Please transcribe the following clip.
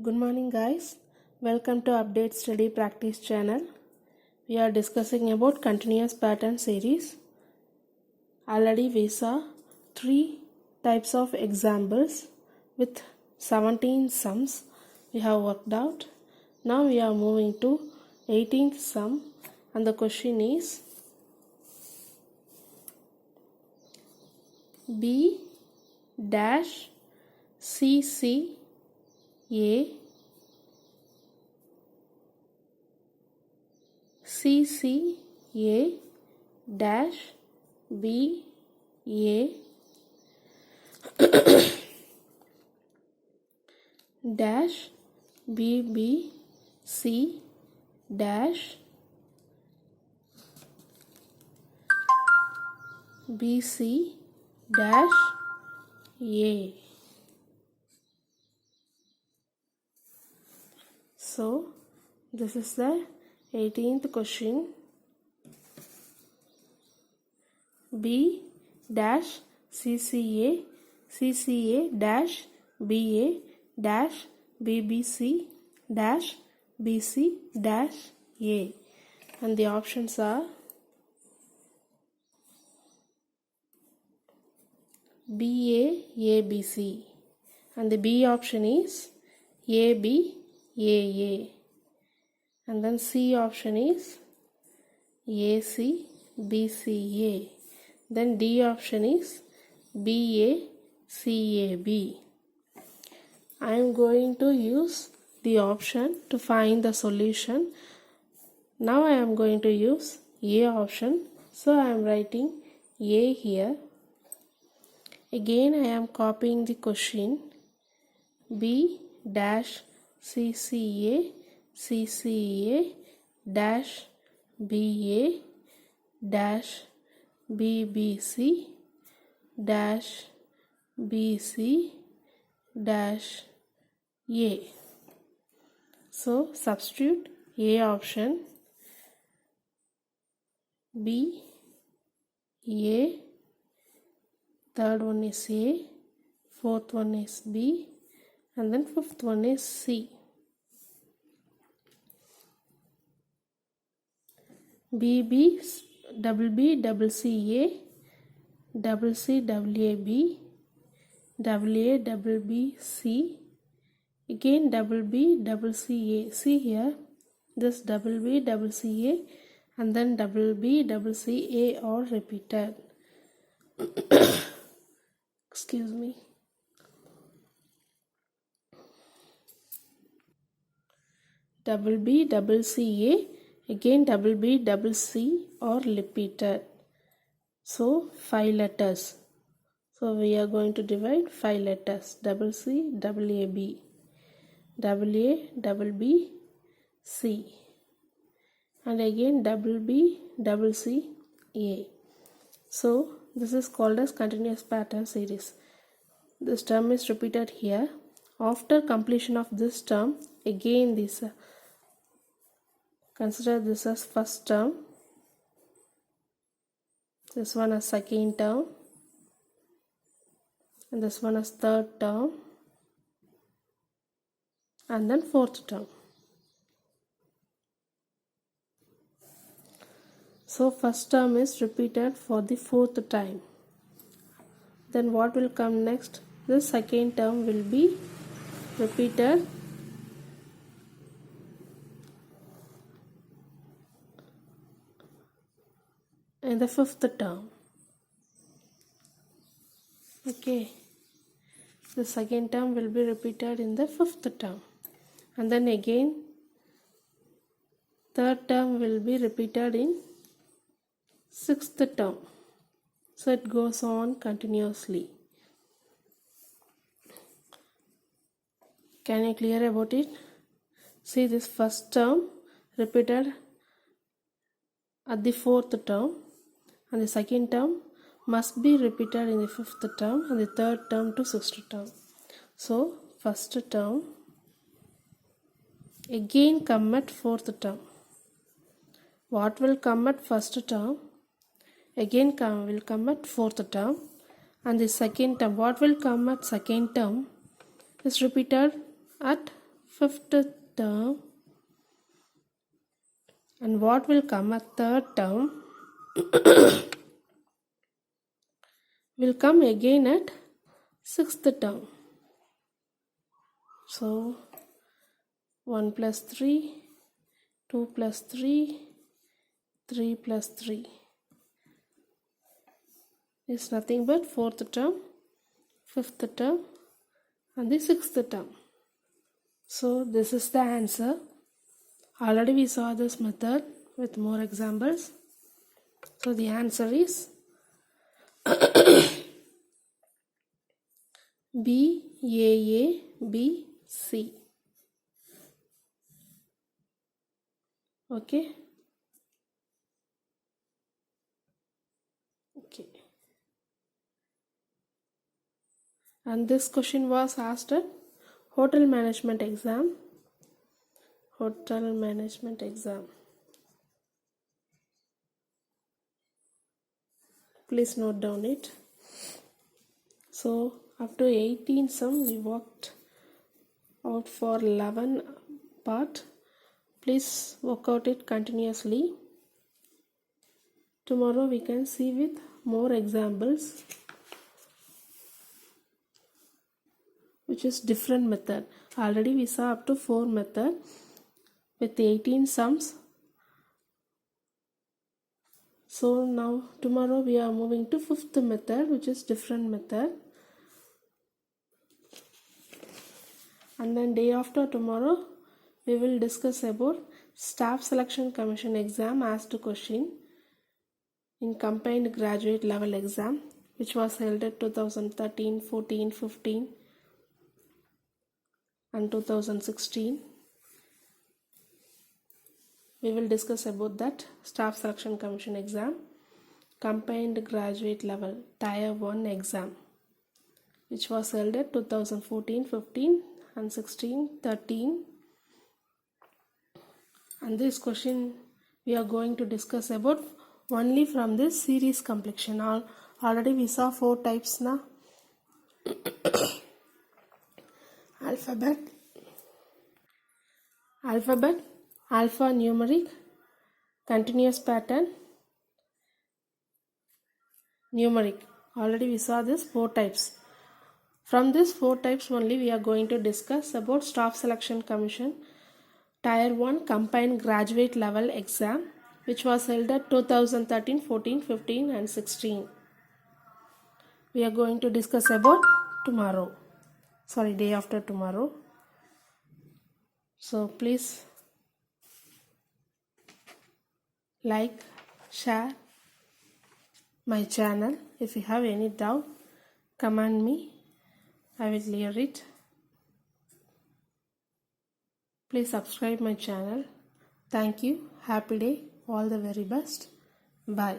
Good morning guys. Welcome to Update Study Practice channel. We are discussing about continuous pattern series. Already we saw 3 types of examples with 17 sums we have worked out. Now we are moving to 18th sum and the question is B dash CC A CC A dash B A dash B B C dash B C dash A. So this is the 18th question. B dash CCA dash BA dash BBC dash BC dash A, and the options are BA ABC, and the B option is AB AA, and then C option is AC BCA, then D option is BA CAB. I am going to use the option to find the solution. Now I am going to use A option, so I am writing A here. Again I am copying the question. B dash CCA dash BA dash BBC dash BC dash A. So substitute A option, B, A, third one is A, fourth one is B, and then fifth one is C. BB double B double C A double C double A B double A double B C, again double B double C A. See here, this double B double C A and then double B double C A are repeated. Excuse me. Double B double C A, again double B double C are repeated. So 5 letters. So we are going to divide 5 letters. Double C double A B, double A double B C, and again double B double C A. So this is called as continuous pattern series. This term is repeated here. After completion of this term, again this consider this as first term, this one as second term, and this one as third term, and then fourth term. So first term is repeated for the fourth time. Then what will come next? The second term will be repeated in the fifth term. Okay, the second term will be repeated in the fifth term, and then again third term will be repeated in sixth term. So it goes on continuously. Can you clear about it? See, this first term repeated at the fourth term, and the second term must be repeated in the fifth term, and the third term to sixth term. So first term again come at fourth term. What will come at first term again will come at fourth term, and the second term, what will come at second term is repeated at fifth term, and what will come at third term will come again at sixth term. So 1 plus 3, 2 plus 3, 3 plus 3 is nothing but fourth term, fifth term, and the sixth term. So this is the answer. Already we saw this method with more examples. So the answer is B, A, B, C. Okay. Okay. And this question was asked at hotel management exam. Hotel management exam. Please note down it. So up to 18 sum we worked out for 11 part. Please work out it continuously. Tomorrow we can see with more examples, which is different method. Already we saw up to 4 method with 18 sums. So now tomorrow we are moving to 5th method, which is different method. And then day after tomorrow we will discuss about Staff Selection Commission exam asked question in combined graduate level exam, which was held at 2013, 14, 15 and 2016. We will discuss about that Staff Selection Commission exam, combined graduate level Tier 1 exam, which was held at 2014, 15 and 16, 13. And this question we are going to discuss about only from this series completion. Already we saw 4 types now. Alphabet, alphanumeric, continuous pattern, numeric. Already we saw this 4 types. From these 4 types only we are going to discuss about Staff Selection Commission Tier 1 combined graduate level exam, which was held at 2013, 14, 15 and 16. We are going to discuss about tomorrow. Day after tomorrow. So please like, share my channel. If you have any doubt, comment me. I will clear it. Please subscribe my channel. Thank you. Happy day. All the very best. Bye.